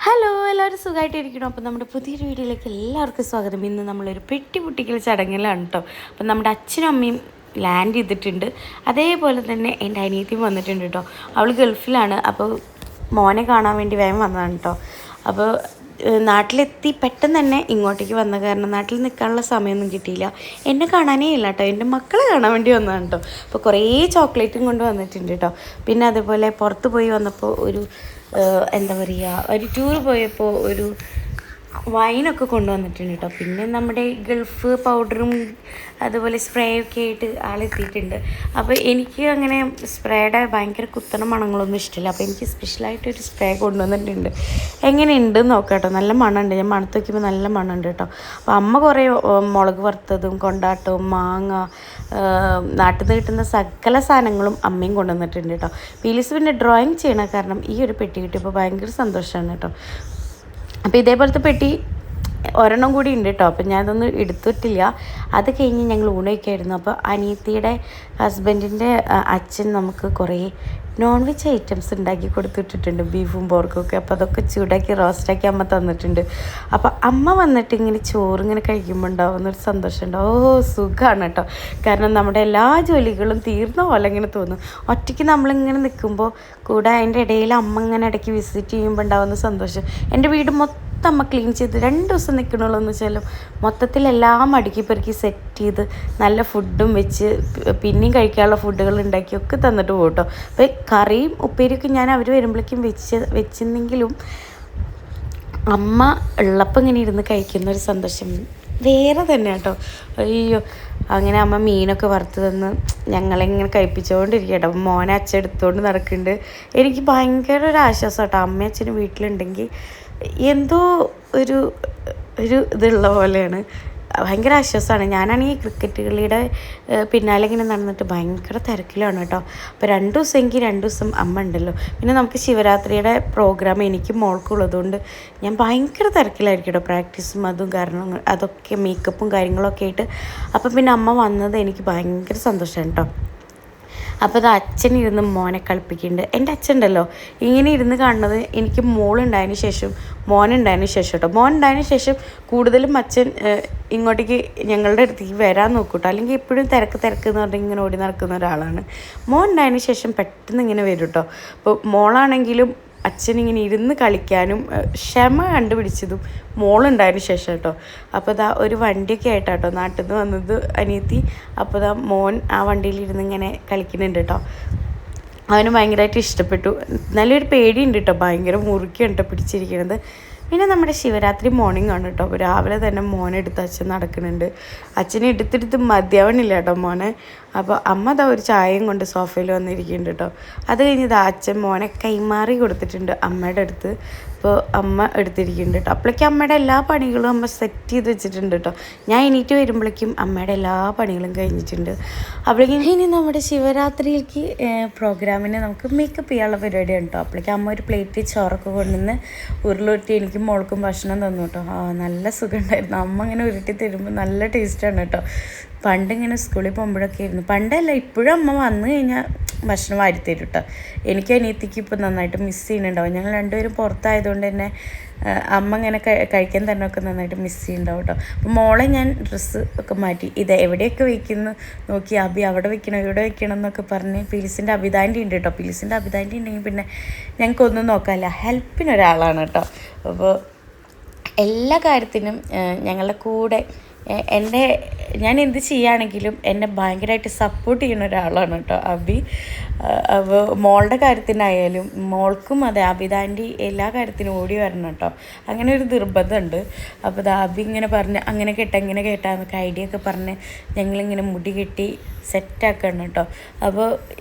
Hello, എല്ലാവരും സുഖമായിട്ടിരിക്കണം. അപ്പോൾ നമ്മുടെ പുതിയൊരു വീഡിയോയിലേക്ക് എല്ലാവർക്കും സ്വാഗതം. ഇന്ന് നമ്മളൊരു പെട്ടി പൊട്ടിക്കൽ ചടങ്ങിലാണ് കേട്ടോ. അപ്പം നമ്മുടെ അച്ഛനും അമ്മയും ലാൻഡ് ചെയ്തിട്ടുണ്ട്. അതേപോലെ തന്നെ എൻ്റെ അനിയത്തിയും വന്നിട്ടുണ്ട് കേട്ടോ. അവൾ ഗൾഫിലാണ്. അപ്പോൾ മോനെ കാണാൻ വേണ്ടി വേഗം വന്നതാണ് കേട്ടോ. അപ്പോൾ നാട്ടിലെത്തി പെട്ടെന്ന് തന്നെ ഇങ്ങോട്ടേക്ക് വന്ന കാരണം നാട്ടിൽ നിൽക്കാനുള്ള സമയമൊന്നും കിട്ടിയില്ല. എന്നെ കാണാനേ ഇല്ല കേട്ടോ, എൻ്റെ മക്കളെ കാണാൻ വേണ്ടി വന്നതാണ് കേട്ടോ. അപ്പോൾ കുറേ ചോക്ലേറ്റും കൊണ്ട് വന്നിട്ടുണ്ട് കേട്ടോ. പിന്നെ അതുപോലെ പുറത്ത് പോയി വന്നപ്പോൾ ഒരു എന്താ പറയുക, ഒരു ടൂർ പോയപ്പോൾ ഒരു വൈനൊക്കെ കൊണ്ടുവന്നിട്ടുണ്ട് കേട്ടോ. പിന്നെ നമ്മുടെ ഗൾഫ് പൗഡറും അതുപോലെ സ്പ്രേ ഒക്കെ ആയിട്ട് ആളെത്തിയിട്ടുണ്ട്. അപ്പോൾ എനിക്ക് അങ്ങനെ സ്പ്രേയുടെ ഭയങ്കര കുത്തണ മണങ്ങളൊന്നും ഇഷ്ടമില്ല. അപ്പോൾ എനിക്ക് സ്പെഷ്യലായിട്ടൊരു സ്പ്രേ കൊണ്ടുവന്നിട്ടുണ്ട്. എങ്ങനെയുണ്ട് നോക്കാം കേട്ടോ. നല്ല മണമുണ്ട്. ഞാൻ മണത്ത് വയ്ക്കുമ്പോൾ നല്ല മണമുണ്ട് കേട്ടോ. അപ്പോൾ അമ്മ കുറേ മുളക് വറുത്തതും കൊണ്ടാട്ടവും മാങ്ങ നാട്ടിൽ നിന്ന് കിട്ടുന്ന സകല സാധനങ്ങളും അമ്മയും കൊണ്ടുവന്നിട്ടുണ്ട് കേട്ടോ. പീലിസ് പിന്നെ ഡ്രോയിങ് ചെയ്യണ കാരണം ഈ ഒരു പെട്ടി കിട്ടിയപ്പോൾ ഭയങ്കര സന്തോഷമാണ് കേട്ടോ. അപ്പോൾ ഇതേപോലത്തെ പെട്ടി ഒരെണ്ണം കൂടി ഉണ്ട് കേട്ടോ. അപ്പം ഞാനതൊന്നും എടുത്തിട്ടില്ല. അത് കഴിഞ്ഞ് ഞങ്ങൾ ഊണൊക്കെയായിരുന്നു. അപ്പോൾ അനിയത്തിയുടെ ഹസ്ബൻഡിൻ്റെ അച്ഛൻ നമുക്ക് കുറേ നോൺ വെജ് ഐറ്റംസ് ഉണ്ടാക്കി കൊടുത്തിട്ടിട്ടുണ്ട്, ബീഫും പോർക്കും ഒക്കെ. അപ്പോൾ അതൊക്കെ ചൂടാക്കി റോസ്റ്റാക്കി അമ്മ തന്നിട്ടുണ്ട്. അപ്പോൾ അമ്മ വന്നിട്ട് ഇങ്ങനെ ചോറ് ഇങ്ങനെ കഴിക്കുമ്പോൾ ഉണ്ടാവുന്നൊരു സന്തോഷം ഉണ്ടാവും. സുഖമാണ് കേട്ടോ. കാരണം നമ്മുടെ എല്ലാ ജോലികളും തീർന്ന പോലെ ഇങ്ങനെ തോന്നും. ഒറ്റയ്ക്ക് നമ്മളിങ്ങനെ നിൽക്കുമ്പോൾ കൂടെ അതിൻ്റെ ഇടയിൽ അമ്മ ഇങ്ങനെ ഇടയ്ക്ക് വിസിറ്റ് ചെയ്യുമ്പോൾ ഉണ്ടാവുന്ന സന്തോഷം. എൻ്റെ വീട് മൊത്തം അമ്മ ക്ലീൻ ചെയ്ത് 2 ദിവസം നിൽക്കണുള്ളൂ എന്ന് വെച്ചാലും മൊത്തത്തിലെല്ലാം അടുക്കി പെറുക്കി സെറ്റ് ചെയ്ത് നല്ല ഫുഡും വെച്ച് പിന്നെയും കഴിക്കാനുള്ള ഫുഡുകൾ ഉണ്ടാക്കിയൊക്കെ തന്നിട്ട് പോകും കേട്ടോ. അപ്പോൾ കറിയും ഉപ്പേരിയൊക്കെ ഞാൻ അവർ വരുമ്പോഴേക്കും വെച്ചെന്നെങ്കിലും അമ്മ ഉള്ളപ്പോൾ ഇങ്ങനെ ഇരുന്ന് കഴിക്കുന്നൊരു സന്തോഷം വേറെ തന്നെ കേട്ടോ. അയ്യോ, അങ്ങനെ അമ്മ മീനൊക്കെ വറുത്ത് തന്ന് ഞങ്ങളിങ്ങനെ കഴിപ്പിച്ചുകൊണ്ടിരിക്കുക കേട്ടോ. മോനെ അച്ഛൻ എടുത്തുകൊണ്ട് നടക്കുന്നുണ്ട്. എനിക്ക് ഭയങ്കര ഒരു ആശ്വാസം കേട്ടോ. അമ്മയും അച്ഛനും വീട്ടിലുണ്ടെങ്കിൽ എന്തോ ഒരു ഇതുള്ള പോലെയാണ്. ഭയങ്കര ആശ്വാസമാണ്. ഞാനാണെങ്കിൽ ക്രിക്കറ്റ് കളിയുടെ പിന്നാലെ ഇങ്ങനെ നടന്നിട്ട് ഭയങ്കര തിരക്കിലാണ് കേട്ടോ. അപ്പോൾ 2 ദിവസമെങ്കിൽ 2 ദിവസം അമ്മ ഉണ്ടല്ലോ. പിന്നെ നമുക്ക് ശിവരാത്രിയുടെ പ്രോഗ്രാം എനിക്കും മോൾക്കും ഉള്ളതുകൊണ്ട് ഞാൻ ഭയങ്കര തിരക്കിലായിരിക്കും കേട്ടോ. പ്രാക്ടീസും അതും കാരണം അതൊക്കെ മേക്കപ്പും കാര്യങ്ങളൊക്കെ ആയിട്ട്. അപ്പം പിന്നെ അമ്മ വന്നത് എനിക്ക് ഭയങ്കര സന്തോഷമാണ് കേട്ടോ. അപ്പോൾ അത് അച്ഛനിരുന്ന് മോനെ കളിപ്പിക്കുന്നുണ്ട്. എൻ്റെ അച്ഛൻ ഉണ്ടല്ലോ ഇങ്ങനെ ഇരുന്ന് കാണുന്നത് എനിക്ക് മോളുണ്ടായതിന് ശേഷം മോനുണ്ടായതിന് ശേഷം കേട്ടോ. മോനുണ്ടായതിന് ശേഷം കൂടുതലും അച്ഛൻ ഇങ്ങോട്ടേക്ക് ഞങ്ങളുടെ അടുത്തേക്ക് വരാൻ നോക്കൂട്ടോ. അല്ലെങ്കിൽ എപ്പോഴും തിരക്ക് എന്ന് പറഞ്ഞാൽ ഇങ്ങനെ ഓടി നടക്കുന്ന ഒരാളാണ്. മോൻ ഉണ്ടായതിന് ശേഷം പെട്ടെന്ന് ഇങ്ങനെ വരും കേട്ടോ. അപ്പോൾ മോളാണെങ്കിലും അച്ഛനിങ്ങനെ ഇരുന്ന് കളിക്കാനും ക്ഷമ കണ്ടുപിടിച്ചതും മോളുണ്ടായതിന് ശേഷം കേട്ടോ. അപ്പോൾ ഇതാ ഒരു വണ്ടിയൊക്കെ ആയിട്ടാട്ടോ നാട്ടിൽ നിന്ന് വന്നത് അനിയത്തി. അപ്പോൾ ഇതാ മോൻ ആ വണ്ടിയിലിരുന്ന് ഇങ്ങനെ കളിക്കുന്നുണ്ട് കേട്ടോ. അവന് ഭയങ്കരമായിട്ട് ഇഷ്ടപ്പെട്ടു. നല്ലൊരു പേടിയുണ്ട് കേട്ടോ. ഭയങ്കര മുറുക്കിയാണ് കേട്ടോ പിടിച്ചിരിക്കുന്നത്. പിന്നെ നമ്മുടെ ശിവരാത്രി മോർണിംഗ് ആണ് കേട്ടോ. അപ്പോൾ രാവിലെ തന്നെ മോനെ എടുത്ത് അച്ഛൻ നടക്കുന്നുണ്ട്. അച്ഛനെ എടുത്തെടുത്ത് മതിയാവണില്ല കേട്ടോ മോനെ. അപ്പോൾ അമ്മ അതാ ഒരു ചായയും കൊണ്ട് സോഫയിൽ വന്നിരിക്കുന്നുണ്ട് കേട്ടോ. അത് കഴിഞ്ഞ് അച്ഛൻ മോനെ കൈമാറി കൊടുത്തിട്ടുണ്ട് അമ്മയുടെ അടുത്ത്. അപ്പോൾ അമ്മ എടുത്തിരിക്കുന്നുണ്ട് കേട്ടോ. അപ്പോഴേക്കും അമ്മയുടെ എല്ലാ പണികളും അമ്മ സെറ്റ് ചെയ്ത് വെച്ചിട്ടുണ്ട് കേട്ടോ. ഞാൻ എണീറ്റ് വരുമ്പോഴേക്കും അമ്മയുടെ എല്ലാ പണികളും കഴിഞ്ഞിട്ടുണ്ട്. അപ്പോഴേക്കും ഇനി നമ്മുടെ ശിവരാത്രിയിലേക്ക് പ്രോഗ്രാമിന് നമുക്ക് മേക്കപ്പ് ചെയ്യാനുള്ള പരിപാടിയാണ് കേട്ടോ. അപ്പോഴേക്കും അമ്മ ഒരു പ്ലേറ്റ് ചോറൊക്കെ കൊണ്ടുവന്ന് ഉരുളുരുട്ടി എനിക്കും മോൾക്കും ഭക്ഷണം തന്നു കേട്ടോ. നല്ല സുഖമുണ്ടായിരുന്നു. അമ്മ ഇങ്ങനെ ഉരുട്ടി തരുമ്പോൾ നല്ല ടേസ്റ്റാണ് കേട്ടോ. പണ്ടിങ്ങനെ സ്കൂളിൽ പോകുമ്പോഴൊക്കെ ആയിരുന്നു. പണ്ടല്ല, ഇപ്പോഴും അമ്മ വന്നു കഴിഞ്ഞാൽ ഭക്ഷണം വാരിത്തരും കേട്ടോ. എനിക്ക് അനിയത്തിക്ക് ഇപ്പോൾ നന്നായിട്ട് മിസ് ചെയ്യുന്നുണ്ടാവും. ഞങ്ങൾ രണ്ടുപേരും പുറത്തായതുകൊണ്ട് തന്നെ അമ്മ ഇങ്ങനെ കഴിക്കാൻ തന്നെ ഒക്കെ നന്നായിട്ട് മിസ് ചെയ്യുന്നുണ്ടാവും കേട്ടോ. അപ്പോൾ മോളെ ഞാൻ ഡ്രസ്സ് ഒക്കെ മാറ്റി ഇത് എവിടെയൊക്കെ വയ്ക്കുന്നു നോക്കി, അബി അവിടെ വെക്കണം ഇവിടെ വെക്കണം എന്നൊക്കെ പറഞ്ഞ് പീലിസിൻ്റെ അഭിതാൻ്റെ ഉണ്ട് കേട്ടോ. പീലിസിൻ്റെ അഭിതാൻ്റെ ഉണ്ടെങ്കിൽ പിന്നെ ഞങ്ങൾക്കൊന്നും നോക്കാമല്ല, ഹെൽപ്പിനൊരാളാണ് കേട്ടോ. അപ്പോൾ എല്ലാ കാര്യത്തിനും ഞങ്ങളുടെ കൂടെ ഞാൻ എന്ത് ചെയ്യുകയാണെങ്കിലും എന്നെ ഭയങ്കരമായിട്ട് സപ്പോർട്ട് ചെയ്യുന്ന ഒരാളാണ് കേട്ടോ അബി. അപ്പോൾ മോളുടെ കാര്യത്തിനായാലും മോൾക്കും അതെ, അബിതാൻ്റെ എല്ലാ കാര്യത്തിനും ഓടി വരണം കേട്ടോ. അങ്ങനെ ഒരു നിർബന്ധമുണ്ട്. അപ്പോൾ അത് അബി ഇങ്ങനെ പറഞ്ഞ് അങ്ങനെ കേട്ടാ ഇങ്ങനെ കേട്ടാ എന്നൊക്കെ ഐഡിയ ഒക്കെ പറഞ്ഞ് ഞങ്ങളിങ്ങനെ മുടി കെട്ടി സെറ്റാക്കണം കേട്ടോ. അപ്പോൾ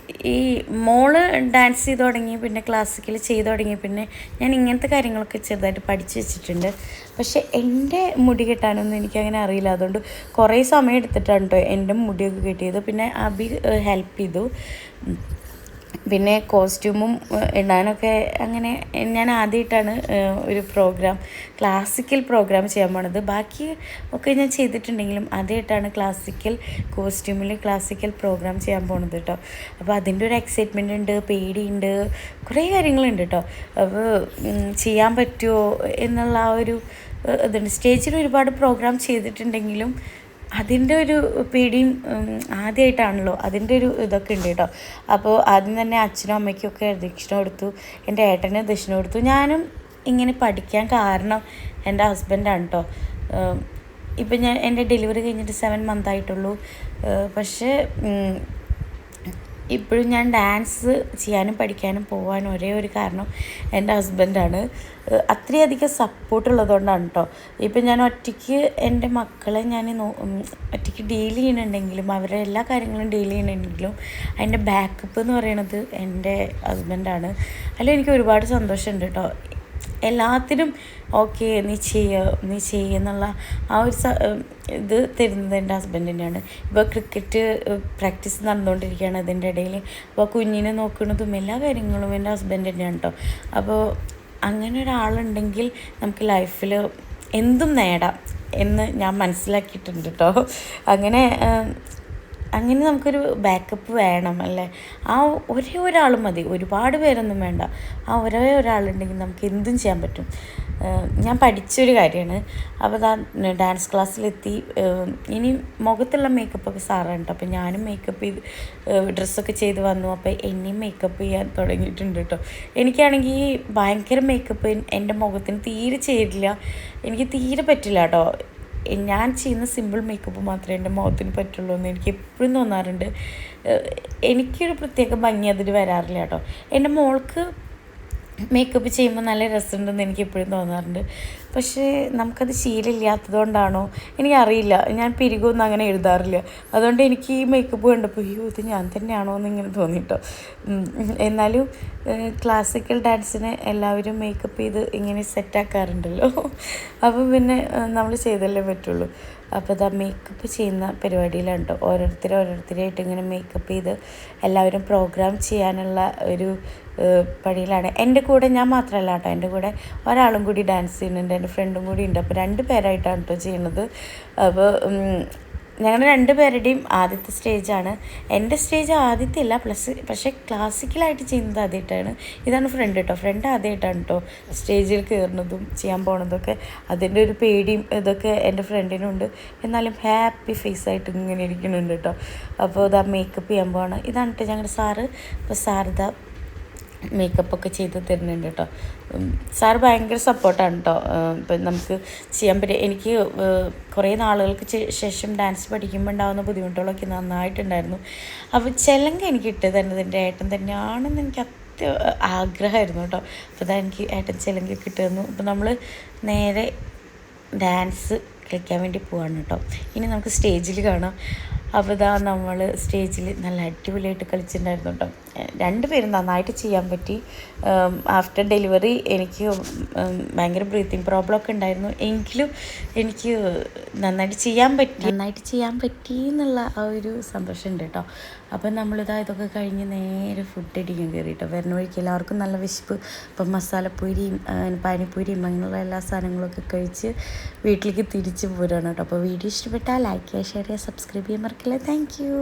ഈ മോള് ഡാൻസ് ചെയ്ത് തുടങ്ങി, പിന്നെ ക്ലാസിക്കൽ ചെയ്ത് തുടങ്ങി, പിന്നെ ഞാൻ ഇങ്ങനത്തെ കാര്യങ്ങളൊക്കെ ചെറുതായിട്ട് പഠിച്ച് വെച്ചിട്ടുണ്ട്. പക്ഷേ എൻ്റെ മുടി കെട്ടാനൊന്നും എനിക്കങ്ങനെ അറിയില്ല. അതുകൊണ്ട് കുറേ സമയം എടുത്തിട്ടാണ് കേട്ടോ എൻ്റെ മുടിയൊക്കെ കെട്ടിയത്. പിന്നെ അബി ഹെൽപ്പ് ചെയ്തു. പിന്നെ കോസ്റ്റ്യൂമും ഇടാനൊക്കെ അങ്ങനെ ഞാൻ ആദ്യമായിട്ടാണ് ഒരു ക്ലാസിക്കൽ പ്രോഗ്രാം ചെയ്യാൻ പോണത്. ബാക്കി ഒക്കെ ഞാൻ ചെയ്തിട്ടുണ്ടെങ്കിലും ആദ്യമായിട്ടാണ് കോസ്റ്റ്യൂമിൽ ക്ലാസിക്കൽ പ്രോഗ്രാം ചെയ്യാൻ പോണത് കേട്ടോ. അപ്പോൾ അതിൻ്റെ ഒരു എക്സൈറ്റ്മെൻ്റ് ഉണ്ട്, പേടിയുണ്ട്, കുറേ കാര്യങ്ങളുണ്ട് കേട്ടോ. അപ്പോൾ ചെയ്യാൻ പറ്റുമോ എന്നുള്ള ആ ഒരു ഇതുണ്ട്. സ്റ്റേജിൽ ഒരുപാട് പ്രോഗ്രാം ചെയ്തിട്ടുണ്ടെങ്കിലും അതിൻ്റെ ഒരു പേടിയും ആദ്യമായിട്ടാണല്ലോ, അതിൻ്റെ ഒരു ഇതൊക്കെ ഉണ്ട് കേട്ടോ. അപ്പോൾ ആദ്യം തന്നെ അച്ഛനും അമ്മയ്ക്കൊക്കെ ദക്ഷിണ കൊടുത്തു, എൻ്റെ ഏട്ടന് ദക്ഷിണ കൊടുത്തു. ഞാനും ഇങ്ങനെ പഠിക്കാൻ കാരണം എൻ്റെ ഹസ്ബൻഡാണ് കേട്ടോ. ഇപ്പം എൻ്റെ ഡെലിവറി കഴിഞ്ഞിട്ട് 7 months ആയിട്ടുള്ളൂ. പക്ഷേ ഇപ്പോഴും ഞാൻ ഡാൻസ് ചെയ്യാനും പഠിക്കാനും പോകാനും ഒരേ ഒരു കാരണം എൻ്റെ ഹസ്ബൻഡാണ്. അത്രയധികം സപ്പോർട്ടുള്ളതുകൊണ്ടാണ് കേട്ടോ. ഇപ്പം ഞാൻ ഒറ്റയ്ക്ക് എൻ്റെ മക്കളെ ഒറ്റയ്ക്ക് ഡീൽ ചെയ്യണമെന്നുണ്ടെങ്കിലും അവരുടെ എല്ലാ കാര്യങ്ങളും ഡീൽ ചെയ്യണമെങ്കിലും അതിൻ്റെ ബാക്കപ്പ് എന്ന് പറയുന്നത് എൻ്റെ ഹസ്ബൻഡാണ്. അതിൽ എനിക്ക് ഒരുപാട് സന്തോഷമുണ്ട് കേട്ടോ. എല്ലാത്തിനും ഓക്കെ നീ ചെയ്യുന്നുള്ള ആ ഒരു ഇത് തരുന്നത് എൻ്റെ ഹസ്ബൻഡ് തന്നെയാണ്. ഇപ്പോൾ ക്രിക്കറ്റ് പ്രാക്ടീസ് നടന്നുകൊണ്ടിരിക്കുകയാണ്, അതിൻ്റെ ഇടയിൽ അപ്പോൾ കുഞ്ഞിനെ നോക്കുന്നതും എല്ലാ കാര്യങ്ങളും എൻ്റെ ഹസ്ബൻഡ് തന്നെയാണ് കേട്ടോ. അപ്പോൾ അങ്ങനെ ഒരാളുണ്ടെങ്കിൽ നമുക്ക് ലൈഫിൽ എന്തും നേടാം എന്ന് ഞാൻ മനസ്സിലാക്കിയിട്ടുണ്ട് കേട്ടോ. അങ്ങനെ നമുക്കൊരു ബാക്കപ്പ് വേണം അല്ലേ. ആ ഒരേ ഒരാൾ മതി, ഒരുപാട് പേരൊന്നും വേണ്ട. ആ ഒരേ ഒരാളുണ്ടെങ്കിൽ നമുക്ക് എന്തും ചെയ്യാൻ പറ്റും. ഞാൻ പഠിച്ചൊരു കാര്യമാണ്. അപ്പോൾ ഡാൻസ് ക്ലാസ്സിലെത്തി. ഇനി മുഖത്തുള്ള മേക്കപ്പൊക്കെ സാറാണ് കേട്ടോ. അപ്പോൾ ഞാനും മേക്കപ്പ് ചെയ്ത് ഡ്രസ്സൊക്കെ ചെയ്ത് വന്നു. അപ്പോൾ എന്നെയും മേക്കപ്പ് ചെയ്യാൻ തുടങ്ങിയിട്ടുണ്ട് കേട്ടോ. എനിക്കാണെങ്കിൽ ഭയങ്കര മേക്കപ്പ് എൻ്റെ മുഖത്തിന് തീരെ ചേരില്ല, എനിക്ക് തീരെ പറ്റില്ല കേട്ടോ. ഞാൻ ചെയ്യുന്ന സിമ്പിൾ മേക്കപ്പ് മാത്രമേ എൻ്റെ മുഖത്തിന് പറ്റുള്ളൂ എന്ന് എനിക്ക് എപ്പോഴും തോന്നാറുണ്ട്. എനിക്കൊരു പ്രത്യേക ഭംഗി അതിൽ വരാറില്ല കേട്ടോ. എൻ്റെ മോൾക്ക് മേക്കപ്പ് ചെയ്യുമ്പോൾ നല്ല രസമുണ്ടെന്ന് എനിക്ക് എപ്പോഴും തോന്നാറുണ്ട്. പക്ഷേ നമുക്കത് ശീലമില്ലാത്തത് കൊണ്ടാണോ എനിക്കറിയില്ല. ഞാൻ പിരികൊന്നും അങ്ങനെ എഴുതാറില്ല. അതുകൊണ്ട് എനിക്ക് ഈ മേക്കപ്പ് കണ്ടപ്പോൾ അയ്യോ ഇത് ഞാൻ തന്നെയാണോ എന്നിങ്ങനെ തോന്നിട്ടോ. എന്നാലും ക്ലാസിക്കൽ ഡാൻസിന് എല്ലാവരും മേക്കപ്പ് ചെയ്ത് ഇങ്ങനെ സെറ്റാക്കാറുണ്ടല്ലോ. അപ്പം പിന്നെ നമ്മൾ ചെയ്തല്ലേ പറ്റുള്ളൂ. അപ്പോൾ ഇതാ മേക്കപ്പ് ചെയ്യുന്ന പരിപാടിയിലാണ് കേട്ടോ. ഓരോരുത്തരായിട്ട് ഇങ്ങനെ മേക്കപ്പ് ചെയ്ത് എല്ലാവരും പ്രോഗ്രാം ചെയ്യാനുള്ള ഒരു പടിയിലാണ്. എൻ്റെ കൂടെ ഞാൻ മാത്രമല്ല കേട്ടോ, എൻ്റെ കൂടെ ഒരാളും കൂടി ഡാൻസ് ചെയ്യുന്നുണ്ട്, എൻ്റെ ഫ്രണ്ടും കൂടി ഉണ്ട്. അപ്പോൾ 2 പേരായിട്ടാണ് കേട്ടോ ചെയ്യുന്നത്. അപ്പോൾ ഞങ്ങളുടെ 2 പേരുടെയും ആദ്യത്തെ സ്റ്റേജാണ്. എൻ്റെ സ്റ്റേജ് ആദ്യത്തെ ഇല്ല, പക്ഷേ ക്ലാസിക്കലായിട്ട് ചെയ്യുന്നത് ആദ്യമായിട്ടാണ്. ഇതാണ് ഫ്രണ്ട് കേട്ടോ. ഫ്രണ്ട് ആദ്യമായിട്ടാണ് കേട്ടോ സ്റ്റേജിൽ കയറുന്നതും ചെയ്യാൻ പോകുന്നതൊക്കെ. അതിൻ്റെ ഒരു പേടിയും ഇതൊക്കെ എൻ്റെ ഫ്രണ്ടിനുണ്ട്. എന്നാലും ഹാപ്പി ഫേസായിട്ട് ഇങ്ങനെ ഇരിക്കുന്നുണ്ട് കേട്ടോ. അപ്പോൾ ഇതാ മേക്കപ്പ് ചെയ്യാൻ പോവാണ്. ഇതാണ് കേട്ടോ ഞങ്ങളുടെ സാറ്. അപ്പോൾ സാറിതാ മേക്കപ്പൊക്കെ ചെയ്ത് തരുന്നുണ്ട് കേട്ടോ. സാറ് ഭയങ്കര സപ്പോർട്ടാണ് കേട്ടോ. ഇപ്പം നമുക്ക് ചെയ്യാൻ പറ്റും. എനിക്ക് കുറേ നാളുകൾക്ക് ശേഷം ഡാൻസ് പഠിക്കുമ്പോൾ ഉണ്ടാകുന്ന ബുദ്ധിമുട്ടുകളൊക്കെ നന്നായിട്ടുണ്ടായിരുന്നു. അപ്പോൾ ചിലങ്ക എനിക്ക് ഇട്ട് തരുന്നത് എൻ്റെ ഏട്ടൻ തന്നെയാണെന്ന് എനിക്ക് ആഗ്രഹമായിരുന്നു കേട്ടോ. അപ്പോൾ അതാ എനിക്ക് ഏട്ടൻ ചിലങ്കൊക്കെ ഇട്ട് തന്നു. അപ്പോൾ നമ്മൾ നേരെ ഡാൻസ് കളിക്കാൻ വേണ്ടി പോവാണ് കേട്ടോ. ഇനി നമുക്ക് സ്റ്റേജിൽ കാണാം. അപ്പോൾ ഇതാ നമ്മൾ സ്റ്റേജിൽ നല്ല അടിപൊളിയായിട്ട് കളിച്ചിട്ടുണ്ടായിരുന്നു കേട്ടോ. 2 പേരും നന്നായിട്ട് ചെയ്യാൻ പറ്റി. ആഫ്റ്റർ ഡെലിവറി എനിക്ക് ഭയങ്കര ബ്രീത്തിങ് പ്രോബ്ലം ഒക്കെ ഉണ്ടായിരുന്നു. എങ്കിലും എനിക്ക് നന്നായിട്ട് ചെയ്യാൻ പറ്റി എന്നുള്ള ആ ഒരു സന്തോഷമുണ്ട് കേട്ടോ. അപ്പം ഇതൊക്കെ കഴിഞ്ഞ് നേരെ ഫുഡ് അടിക്കാൻ കയറി കേട്ടോ. വരുന്ന വഴിക്ക് എല്ലാവർക്കും നല്ല വിശപ്പ്. അപ്പം മസാലപ്പൂരിയും പാനിപ്പൂരിയും അങ്ങനെയുള്ള എല്ലാ സാധനങ്ങളൊക്കെ കഴിച്ച് വീട്ടിലേക്ക് തിരിച്ച് പോരാണ് കേട്ടോ. അപ്പോൾ വീഡിയോ ഇഷ്ടപ്പെട്ടാൽ ലൈക്ക് ചെയ്യുക, ഷെയർ ചെയ്യുക, സബ്സ്ക്രൈബ് ചെയ്യാൻ മറക്കില്ല. Thank you.